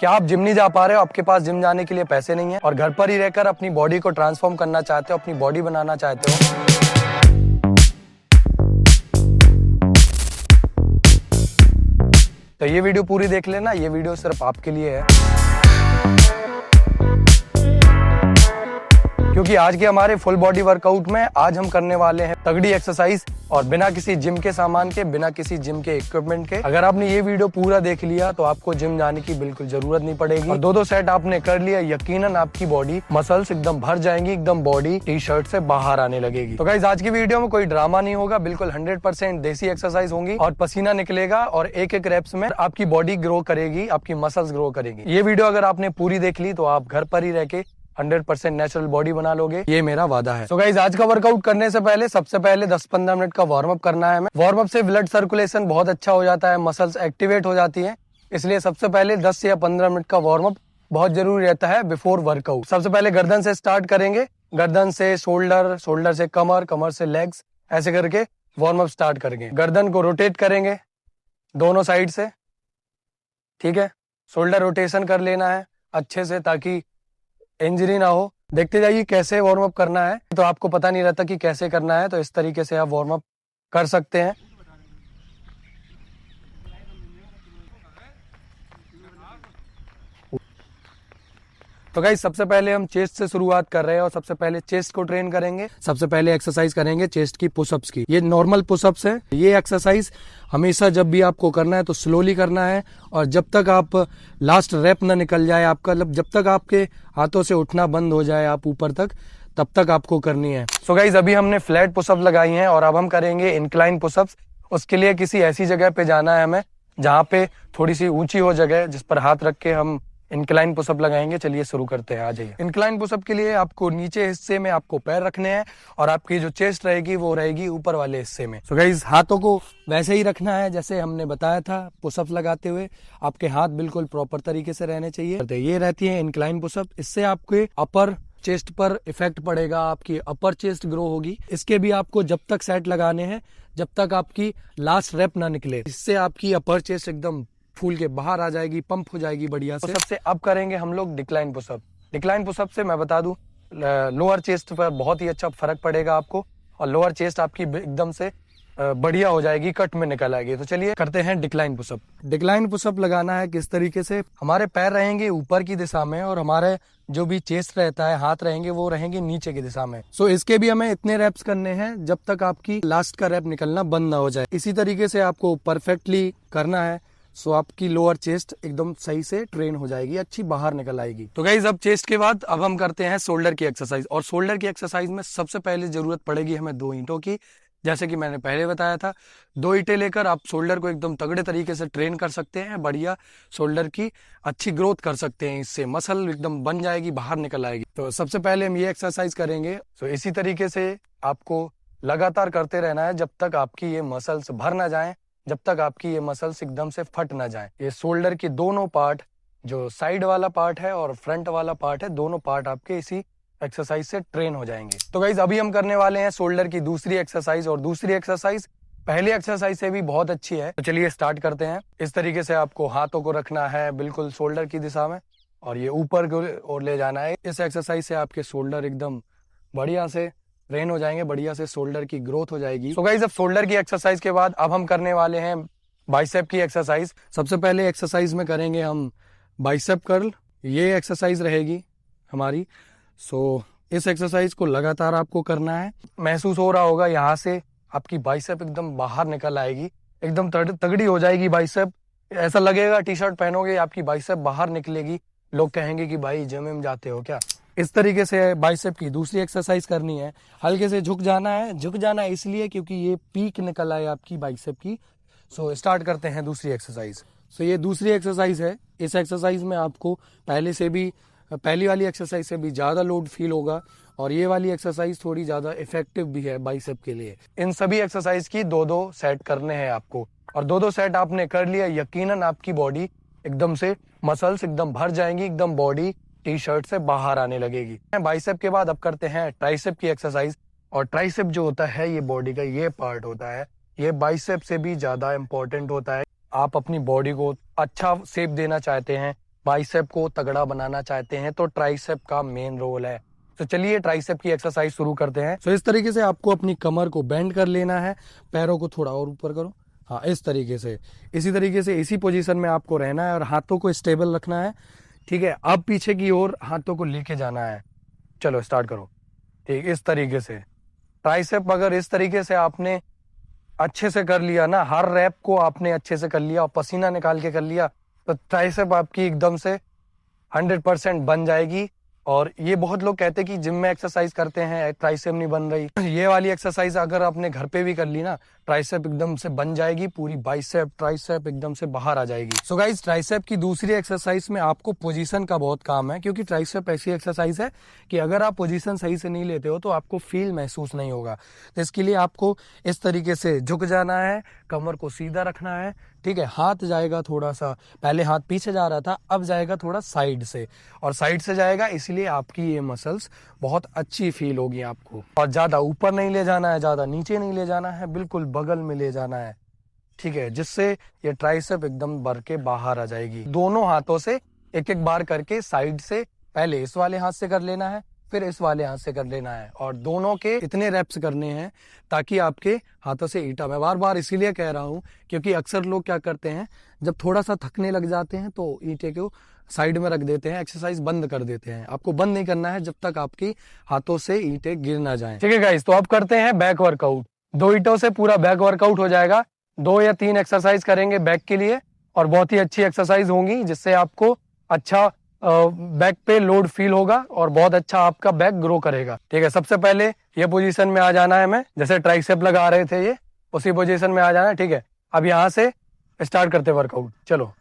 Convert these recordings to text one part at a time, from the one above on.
क्या आप जिम नहीं जा पा रहे हो, आपके पास जिम जाने के लिए पैसे नहीं है और घर पर ही रहकर अपनी बॉडी को ट्रांसफॉर्म करना चाहते हो, अपनी बॉडी बनाना चाहते हो? तो ये वीडियो पूरी देख लेना, ये वीडियो सिर्फ आपके लिए है, क्योंकि आज के हमारे फुल बॉडी वर्कआउट में आज हम करने वाले हैं तगड़ी एक्सरसाइज और बिना किसी जिम के सामान के, बिना किसी जिम के इक्विपमेंट के। अगर आपने ये वीडियो पूरा देख लिया तो आपको जिम जाने की बिल्कुल जरूरत नहीं पड़ेगी और दो सेट आपने कर लिया, यकीनन आपकी बॉडी मसल्स एकदम भर जाएंगी, एकदम बॉडी टी शर्ट से बाहर आने लगेगी। तो गाइस आज की वीडियो में कोई ड्रामा नहीं होगा, बिल्कुल 100% देसी एक्सरसाइज होंगी और पसीना निकलेगा और एक एक रेप्स में आपकी बॉडी ग्रो करेगी, आपकी मसल्स ग्रो करेगी। ये वीडियो अगर आपने पूरी देख ली तो आप घर पर ही रह के 100% नेचुरल बॉडी बना लोगे, ये मेरा वादा है। तो गाइस आज का वर्कआउट करने से पहले सबसे पहले 10-15 मिनट का वार्म अप करना है हमें। वार्म अप से ब्लड सर्कुलेशन बहुत अच्छा हो जाता है, मसल्स एक्टिवेट हो जाती हैं, इसलिए सबसे पहले 10 या 15 मिनट का वार्म अप बहुत जरूरी रहता है बिफोर वर्कआउट। सबसे पहले गर्दन से स्टार्ट करेंगे, गर्दन से शोल्डर, शोल्डर से कमर, कमर से लेग्स, ऐसे करके वार्म अप स्टार्ट करेंगे। गर्दन को रोटेट करेंगे दोनों साइड से, ठीक है। शोल्डर रोटेशन कर लेना है अच्छे से ताकि इंजरी ना हो। देखते जाइए कैसे वार्म अप करना है, तो आपको पता नहीं रहता कि कैसे करना है, तो इस तरीके से आप वार्म अप कर सकते हैं। तो गाइस सबसे पहले हम चेस्ट से शुरुआत कर रहे हैं और सबसे पहले चेस्ट को ट्रेन करेंगे। सबसे पहले एक्सरसाइज करेंगे चेस्ट की पुशअप्स की। ये नॉर्मल पुशअप्स है। ये एक्सरसाइज हमेशा जब भी आपको करना है तो स्लोली करना है और जब तक आप लास्ट रैप ना निकल जाए आपका, जब तक आपके हाथों से उठना बंद हो जाए आप ऊपर तक, तब तक आपको करनी है। सो गाइस अभी हमने फ्लैट पुशअप लगाई हैं और अब हम करेंगे इंक्लाइन पुशअप्स। उसके लिए किसी ऐसी जगह पे जाना है हमें जहाँ पे थोड़ी सी ऊंची हो जगह, जिस पर हाथ रख के हम इंक्लाइन पुशअप लगाएंगे। चलिए शुरू करते हैं, आ जाइए। इंक्लाइन पुशअप के लिए आपको नीचे हिस्से में आपको पैर रखने हैं और आपकी जो चेस्ट रहेगी वो रहेगी ऊपर वाले हिस्से में। सो गाइस हाथों को वैसे ही रखना है जैसे हमने बताया था पुशअप लगाते हुए। आपके हाथ बिल्कुल प्रॉपर तरीके से रहने चाहिए। ये रहती है इंक्लाइन पुशअप। इससे आपके अपर चेस्ट पर इफेक्ट पड़ेगा, आपकी अपर चेस्ट ग्रो होगी। इसके भी आपको जब तक सेट लगाने हैं जब तक आपकी लास्ट रेप ना निकले। इससे आपकी अपर चेस्ट एकदम फूल के बाहर आ जाएगी, पंप हो जाएगी बढ़िया से। सबसे अब करेंगे हम लोग डिक्लाइन पुशअप। डिक्लाइन पुशअप से मैं बता दूं लोअर चेस्ट पर बहुत ही अच्छा फर्क पड़ेगा आपको और लोअर चेस्ट आपकी एकदम से बढ़िया हो जाएगी, कट में निकल आएगी। तो चलिए करते हैं डिक्लाइन पुशअप। डिक्लाइन पुशअप लगाना है किस तरीके से, हमारे पैर रहेंगे ऊपर की दिशा में और हमारे जो भी चेस्ट रहता है, हाथ रहेंगे वो रहेंगे नीचे की दिशा में। सो इसके भी हमें इतने रैप्स करने हैं जब तक आपकी लास्ट का रैप निकलना बंद ना हो जाए। इसी तरीके से आपको परफेक्टली करना है। सो आपकी लोअर चेस्ट एकदम सही से ट्रेन हो जाएगी, अच्छी बाहर निकल आएगी। तो गाइस अब चेस्ट के बाद अब हम करते हैं शोल्डर की एक्सरसाइज। और शोल्डर की एक्सरसाइज में सबसे पहले जरूरत पड़ेगी हमें 2 ईंटों की। जैसे कि मैंने पहले बताया था, 2 ईंटें लेकर आप शोल्डर को एकदम तगड़े तरीके से ट्रेन कर सकते हैं, बढ़िया शोल्डर की अच्छी ग्रोथ कर सकते हैं। इससे मसल एकदम बन जाएगी, बाहर निकल आएगी। तो सबसे पहले हम ये एक्सरसाइज करेंगे। तो इसी तरीके से आपको लगातार करते रहना है जब तक आपकी ये मसल्स भर ना जाए, जब तक आपकी ये मसल्स एकदम से फट ना जाए। ये शोल्डर के दोनों पार्ट, जो साइड वाला पार्ट है और फ्रंट वाला पार्ट है, दोनों पार्ट आपके इसी एक्सरसाइज से ट्रेन हो जाएंगे। तो गाइस अभी हम करने वाले हैं शोल्डर की दूसरी एक्सरसाइज और दूसरी एक्सरसाइज पहली एक्सरसाइज से भी बहुत अच्छी है। तो चलिए स्टार्ट करते हैं। इस तरीके से आपको हाथों को रखना है बिल्कुल शोल्डर की दिशा में और ये ऊपर की ओर ले जाना है। इस एक्सरसाइज से आपके शोल्डर एकदम बढ़िया से ट्रेन हो जाएंगे, बढ़िया से शोल्डर की ग्रोथ हो जाएगी। सो गाइस अब शोल्डर की एक्सरसाइज के बाद अब हम करने वाले हैं बाइसेप की एक्सरसाइज। सबसे पहले एक्सरसाइज में करेंगे हम बाइसेप कर्ल। ये एक्सरसाइज रहेगी हमारी। सो इस एक्सरसाइज को लगातार आपको करना है। महसूस हो रहा होगा यहाँ से आपकी बाइसेप एकदम बाहर निकल आएगी, एकदम तगड़ी हो जाएगी बाइसेप। ऐसा लगेगा टी शर्ट पहनोगे आपकी बाइसेप बाहर निकलेगी, लोग कहेंगे कि भाई जिम में जाते हो क्या। इस तरीके से बाइसेप की दूसरी एक्सरसाइज करनी है। हल्के से झुक जाना है। झुक जाना है इसलिए क्योंकि ये पीक निकल आए आपकी बाइसेप की। सो स्टार्ट करते हैं दूसरी एक्सरसाइज। सो ये दूसरी एक्सरसाइज है। इस एक्सरसाइज में आपको पहली वाली एक्सरसाइज से भी ज़्यादा लोड फील होगा और ये वाली एक्सरसाइज थोड़ी ज़्यादा इफेक्टिव भी है बाइसेप के लिए। इन सभी एक्सरसाइज की 2-2 सेट करने हैं आपको और 2-2 सेट आपने कर लिया, यकीनन आपकी बॉडी एकदम से मसल्स एकदम भर जाएंगी, एकदम बॉडी टी शर्ट से बाहर आने लगेगी। बाइसेप के बाद अब करते हैं ट्राइसेप की एक्सरसाइज। और ट्राइसेप जो होता है ये बॉडी का ये पार्ट होता है, ये बाइसेप से भी ज्यादा इंपॉर्टेंट होता है। आप अपनी बॉडी को अच्छा शेप देना चाहते हैं, बाइसेप को तगड़ा बनाना चाहते हैं तो ट्राइसेप का मेन रोल है। तो चलिए ट्राइसेप की एक्सरसाइज शुरू करते हैं। तो इस तरीके से आपको अपनी कमर को बेंड कर लेना है, पैरों को थोड़ा और ऊपर करो, हाँ इस तरीके से, इसी तरीके से इसी पोजीशन में आपको रहना है और हाथों को स्टेबल रखना है। ठीक है, अब पीछे की ओर हाथों को लेके जाना है। चलो स्टार्ट करो। ठीक, इस तरीके से ट्राइसेप अगर इस तरीके से आपने अच्छे से कर लिया ना, हर रैप को आपने अच्छे से कर लिया और पसीना निकाल के कर लिया, तो ट्राइसेप आपकी एकदम से 100% बन जाएगी। और ये बहुत लोग कहते हैं कि जिम में एक्सरसाइज करते हैं ट्राइसेप नहीं बन रही। ये वाली एक्सरसाइज अगर आपने घर पे भी कर ली ना, ट्राइसेप एकदम से बन जाएगी, पूरी बाइसेप ट्राइसेप एकदम से बाहर आ जाएगी। सो गाइस, ट्राइसेप की दूसरी एक्सरसाइज में आपको पोजीशन का बहुत काम है, क्योंकि ट्राइसेप ऐसी एक्सरसाइज है कि अगर आप पोजीशन सही से नहीं लेते हो तो आपको फील महसूस नहीं होगा। तो इसके लिए आपको इस तरीके से झुक जाना है, कमर को सीधा रखना है। ठीक है, हाथ जाएगा थोड़ा सा, पहले हाथ पीछे जा रहा था, अब जाएगा थोड़ा साइड से, और साइड से जाएगा इसलिए आपकी ये मसल्स बहुत अच्छी फील होगी आपको। और ज्यादा ऊपर नहीं ले जाना है, ज्यादा नीचे नहीं ले जाना है, बिल्कुल बगल में ले जाना है। ठीक है, जिससे ये ट्राइसेप एकदम भर के बाहर आ जाएगी। दोनों हाथों से एक एक बार करके साइड से, पहले इस वाले हाथ से कर लेना है, फिर इस वाले हाथ से कर लेना है, और दोनों के इतने रेप्स करने हैं ताकि आपके हाथों से ईटा। मैं बार बार इसीलिए कह रहा हूँ क्योंकि अक्सर लोग क्या करते हैं, जब थोड़ा सा थकने लग जाते हैं तो ईंटे को साइड में रख देते हैं, एक्सरसाइज बंद कर देते हैं। आपको बंद नहीं करना है जब तक आपकी हाथों से ईंटे गिर ना जाएं। ठीक है गाइस, तो अब करते हैं बैक वर्कआउट। 2 ईंटों से पूरा बैक वर्कआउट हो जाएगा। 2 या 3 एक्सरसाइज करेंगे बैक के लिए, और बहुत ही अच्छी एक्सरसाइज होंगी, जिससे आपको अच्छा बैक पे लोड फील होगा और बहुत अच्छा आपका बैक ग्रो करेगा। ठीक है, सबसे पहले ये पोजीशन में आ जाना है, हमें जैसे ट्राइसेप लगा रहे थे ये उसी पोजीशन में आ जाना है। ठीक है, अब यहाँ से स्टार्ट करते वर्कआउट। चलो,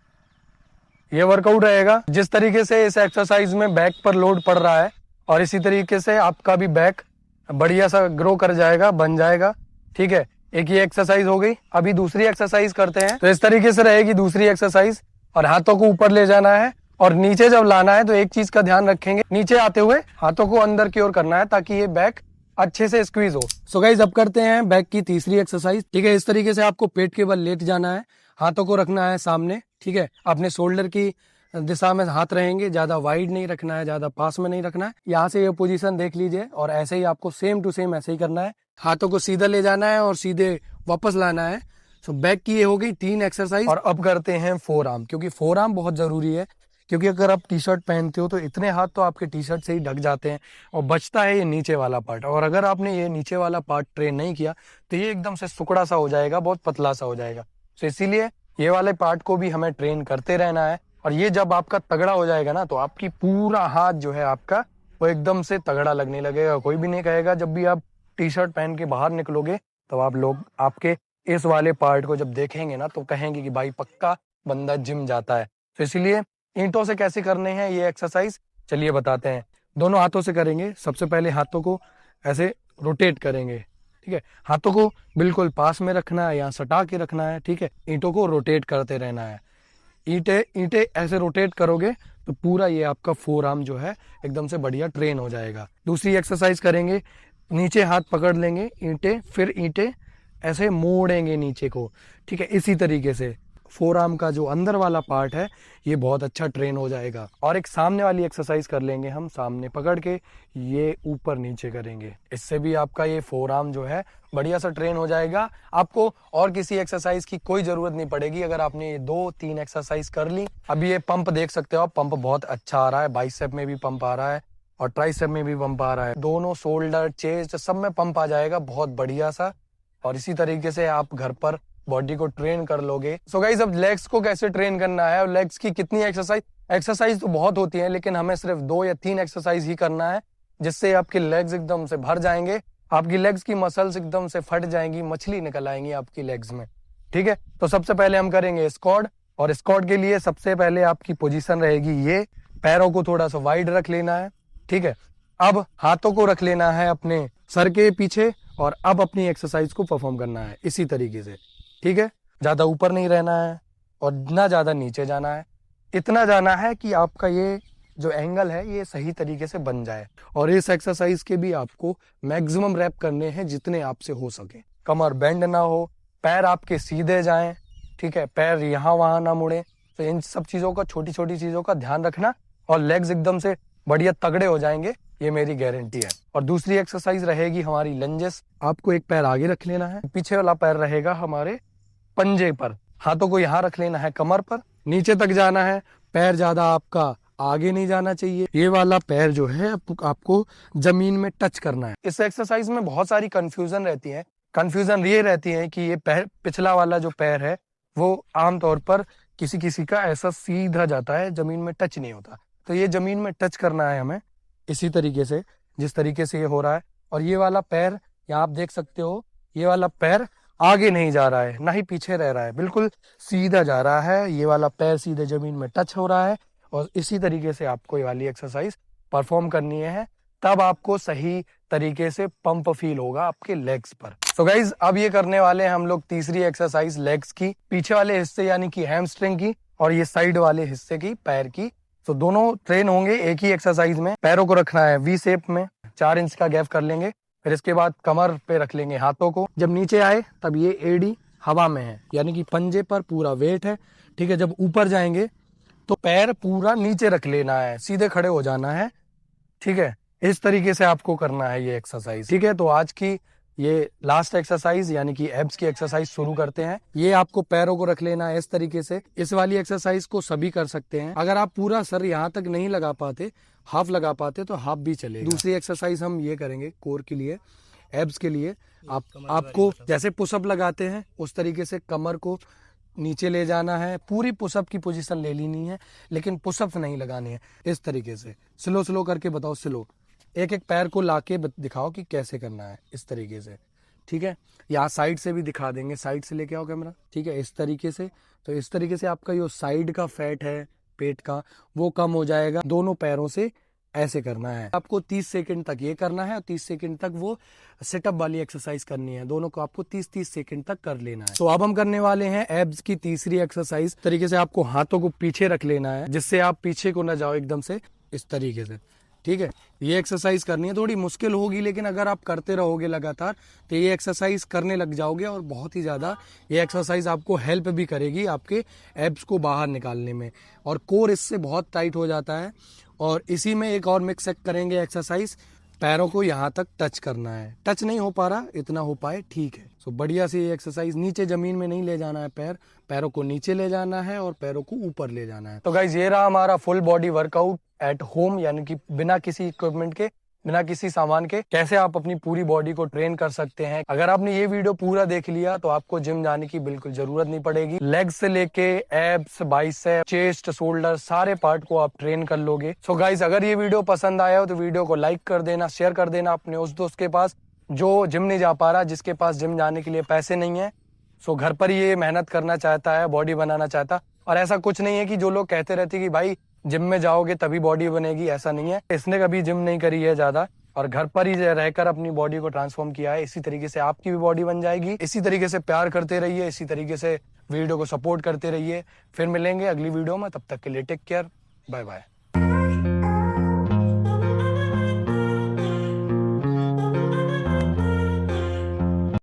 ये वर्कआउट रहेगा। जिस तरीके से इस एक्सरसाइज में बैक पर लोड पड़ रहा है, और इसी तरीके से आपका भी बैक बढ़िया सा ग्रो कर जाएगा, बन जाएगा। ठीक है, एक ये एक्सरसाइज हो गई। अभी दूसरी एक्सरसाइज करते हैं। तो इस तरीके से रहेगी दूसरी एक्सरसाइज, और हाथों को ऊपर ले जाना है और नीचे जब लाना है तो एक चीज का ध्यान रखेंगे, नीचे आते हुए हाथों को अंदर की ओर करना है ताकि ये बैक अच्छे से स्क्वीज हो। सो गाइस, अब करते हैं बैक की तीसरी एक्सरसाइज। ठीक है, इस तरीके से आपको पेट के बल लेट जाना है, हाथों को रखना है सामने। ठीक है, अपने शोल्डर की दिशा में हाथ रहेंगे, ज्यादा वाइड नहीं रखना है, ज्यादा पास में नहीं रखना है। यहाँ से ये पोजीशन देख लीजिए, और ऐसे ही आपको सेम टू सेम ऐसे ही करना है। हाथों को सीधा ले जाना है और सीधे वापस लाना है। सो बैक की ये हो गई 3 एक्सरसाइज। और अब करते हैं फोर आर्म, क्योंकि फोर आर्म बहुत जरूरी है। क्योंकि अगर आप टी शर्ट पहनते हो तो इतने हाथ तो आपके टी शर्ट से ही ढक जाते हैं, और बचता है ये नीचे वाला पार्ट। और अगर आपने ये नीचे वाला पार्ट ट्रेन नहीं किया तो ये एकदम से सुकड़ा सा हो जाएगा, बहुत पतला सा हो जाएगा। तो इसीलिए ये वाले पार्ट को भी हमें ट्रेन करते रहना है। और ये जब आपका तगड़ा हो जाएगा ना, तो आपकी पूरा हाथ जो है आपका वो एकदम से तगड़ा लगने लगेगा। कोई भी नहीं कहेगा, जब भी आप टी शर्ट पहन के बाहर निकलोगे तो आप लोग आपके इस वाले पार्ट को जब देखेंगे ना तो कहेंगे कि भाई पक्का बंदा जिम जाता है। तो इसीलिए ईंटों से कैसे करने हैं ये एक्सरसाइज, चलिए बताते हैं। दोनों हाथों से करेंगे। सबसे पहले हाथों को ऐसे रोटेट करेंगे। ठीक है, हाथों को बिल्कुल पास में रखना है, यहाँ सटा के रखना है। ठीक है, ईंटों को रोटेट करते रहना है। ईंटे ऐसे रोटेट करोगे तो पूरा ये आपका फोर आर्म जो है एकदम से बढ़िया ट्रेन हो जाएगा। दूसरी एक्सरसाइज करेंगे, नीचे हाथ पकड़ लेंगे ईंटे, फिर ईंटे ऐसे मोड़ेंगे नीचे को। ठीक है, इसी तरीके से फोर आर्म का जो अंदर वाला पार्ट है ये बहुत अच्छा ट्रेन हो जाएगा। और एक सामने वाली एक्सरसाइज कर लेंगे हम, सामने पकड़ के ये ऊपर नीचे करेंगे। इससे भी आपका ये फोर आर्म जो है बढ़िया सा ट्रेन हो जाएगा। आपको और किसी एक्सरसाइज की कोई जरूरत नहीं पड़ेगी अगर आपने ये 2-3 एक्सरसाइज कर ली। अभी ये पंप देख सकते हो आप, पंप बहुत अच्छा आ रहा है। बाइसेप में भी पंप आ रहा है और ट्राइसेप में भी पंप आ रहा है। दोनों शोल्डर, चेस्ट सब में पंप आ जाएगा बहुत बढ़िया सा। और इसी तरीके से आप घर पर बॉडी को ट्रेन कर लोगे। सो गाइस, अब लेग्स को कैसे ट्रेन करना है और लेग्स की कितनी एक्सरसाइज तो बहुत होती है, लेकिन हमें सिर्फ 2 या 3 एक्सरसाइज ही करना है, जिससे आपके लेग्स एकदम से भर जाएंगे। आपकी लेग्स की मसल्स एकदम से फट जाएंगी, मछली निकल आएंगी आपकी लेग्स में। ठीक है, तो सबसे पहले हम करेंगे स्क्वाट। और स्क्वाट के लिए सबसे पहले आपकी पोजीशन रहेगी ये, पैरों को थोड़ा सा वाइड रख लेना है। ठीक है, अब हाथों को रख लेना है अपने सर के पीछे, और अब अपनी एक्सरसाइज को परफॉर्म करना है इसी तरीके से। ठीक है, ज्यादा ऊपर नहीं रहना है और ना ज्यादा नीचे जाना है। इतना जाना है कि आपका ये जो एंगल है ये सही तरीके से बन जाए। और इस एक्सरसाइज के भी आपको मैक्सिमम रैप करने हैं जितने आपसे हो सके। कमर बेंड ना हो, पैर आपके सीधे जाएं। ठीक है, पैर यहाँ वहां ना मुड़े, तो इन सब चीजों का, छोटी छोटी चीजों का ध्यान रखना और लेग्स एकदम से बढ़िया तगड़े हो जाएंगे, ये मेरी गारंटी है। और दूसरी एक्सरसाइज रहेगी हमारी लंजेस। आपको एक पैर आगे रख लेना है, पीछे वाला पैर रहेगा हमारे पंजे पर, हाथों को यहाँ रख लेना है कमर पर, नीचे तक जाना है, पैर ज्यादा आपका आगे नहीं जाना चाहिए, ये वाला पैर जो है आपको जमीन में टच करना है। इस एक्सरसाइज में बहुत सारी कंफ्यूजन रहती है। कंफ्यूजन ये रहती है कि ये पैर, पिछला वाला जो पैर है वो आमतौर पर किसी किसी का ऐसा सीधा जाता है, जमीन में टच नहीं होता। तो ये जमीन में टच करना है हमें इसी तरीके से, जिस तरीके से ये हो रहा है। और ये वाला पैर यहाँ आप देख सकते हो, ये वाला पैर आगे नहीं जा रहा है, ना ही पीछे रह रहा है, बिल्कुल सीधा जा रहा है। ये वाला पैर सीधे जमीन में टच हो रहा है। और इसी तरीके से आपको ये वाली एक्सरसाइज परफॉर्म करनी है, तब आपको सही तरीके से पंप फील होगा आपके लेग्स पर। सो गाइज, अब ये करने वाले हैं हम लोग तीसरी एक्सरसाइज लेग्स की, पीछे वाले हिस्से यानी कि हैमस्ट्रिंग की, और ये साइड वाले हिस्से की, पैर की। तो दोनों ट्रेन होंगे एक ही एक्सरसाइज में। पैरों को रखना है वी शेप में, 4 इंच का गैप कर लेंगे। फिर इसके बाद कमर पे रख लेंगे हाथों को। जब नीचे आए तब ये एडी हवा में है, यानी कि पंजे पर पूरा वेट है, ठीक है। जब ऊपर जाएंगे तो पैर पूरा नीचे रख लेना है, सीधे खड़े हो जाना है, ठीक है। इस तरीके से आपको करना है ये एक्सरसाइज, ठीक है। तो आज की ये लास्ट एक्सरसाइज यानी कि एब्स की एक्सरसाइज शुरू करते हैं। ये आपको पैरों को रख लेना है इस तरीके से। इस वाली एक्सरसाइज को सभी कर सकते हैं। अगर आप पूरा सर यहाँ तक नहीं लगा पाते, हाफ लगा पाते, तो हाफ भी चलेगा। दूसरी एक्सरसाइज हम ये करेंगे कोर के लिए, एब्स के लिए। आपको जैसे पुशअप लगाते हैं उस तरीके से कमर को नीचे ले जाना है, पूरी पुशअप की पोजीशन ले लेनी है, लेकिन पुशअप नहीं लगानी है। इस तरीके से स्लो स्लो करके बताओ, स्लो एक एक पैर को लाके दिखाओ कि कैसे करना है, इस तरीके से, ठीक है। यहाँ साइड से भी दिखा देंगे, साइड से लेके आओ कैमरा, ठीक है, इस तरीके से। तो इस तरीके से आपका जो साइड का फैट है पेट का, वो कम हो जाएगा। दोनों पैरों से ऐसे करना है आपको। 30 सेकंड तक ये करना है और 30 सेकंड तक वो सेटअप वाली एक्सरसाइज करनी है। दोनों को आपको 30-30 सेकंड तक कर लेना है। तो अब हम करने वाले हैं एब्स की तीसरी एक्सरसाइज। तरीके से आपको हाथों को पीछे रख लेना है, जिससे आप पीछे को ना जाओ एकदम से, इस तरीके से, ठीक है। ये एक्सरसाइज करनी है, थोड़ी मुश्किल होगी, लेकिन अगर आप करते रहोगे लगातार तो ये एक्सरसाइज करने लग जाओगे और बहुत ही ज़्यादा ये एक्सरसाइज आपको हेल्प भी करेगी आपके एब्स को बाहर निकालने में। और कोर इससे बहुत टाइट हो जाता है। और इसी में एक और मिक्स करेंगे एक्सरसाइज, पैरों को यहाँ तक टच करना है। टच नहीं हो पा रहा, इतना हो पाए ठीक है। सो बढ़िया सी एक्सरसाइज, नीचे जमीन में नहीं ले जाना है पैरों को नीचे ले जाना है और पैरों को ऊपर ले जाना है। तो गाइज, ये रहा हमारा full body workout at home, यानी कि बिना किसी इक्विपमेंट के, बिना किसी सामान के, कैसे आप अपनी पूरी बॉडी को ट्रेन कर सकते हैं। अगर आपने ये वीडियो पूरा देख लिया तो आपको जिम जाने की बिल्कुल जरूरत नहीं पड़ेगी। लेग्स से लेके एब्स, बाइसेप, चेस्ट, शोल्डर, सारे पार्ट को आप ट्रेन कर लोगे। सो गाइस, अगर ये वीडियो पसंद आया हो तो वीडियो को लाइक कर देना, शेयर कर देना अपने उस दोस्त के पास जो जिम नहीं जा पा रहा, जिसके पास जिम जाने के लिए पैसे नहीं है। सो घर पर ये मेहनत करना चाहता है, बॉडी बनाना चाहता। और ऐसा कुछ नहीं है कि जो लोग कहते रहते कि भाई जिम में जाओगे तभी बॉडी बनेगी, ऐसा नहीं है। इसने कभी जिम नहीं करी है ज्यादा, और घर पर ही रहकर अपनी बॉडी को ट्रांसफॉर्म किया है। इसी तरीके से आपकी भी बॉडी बन जाएगी। इसी तरीके से प्यार करते रहिए, इसी तरीके से वीडियो को सपोर्ट करते रहिए। फिर मिलेंगे अगली वीडियो में, तब तक के लिए टेक केयर, बाय बाय।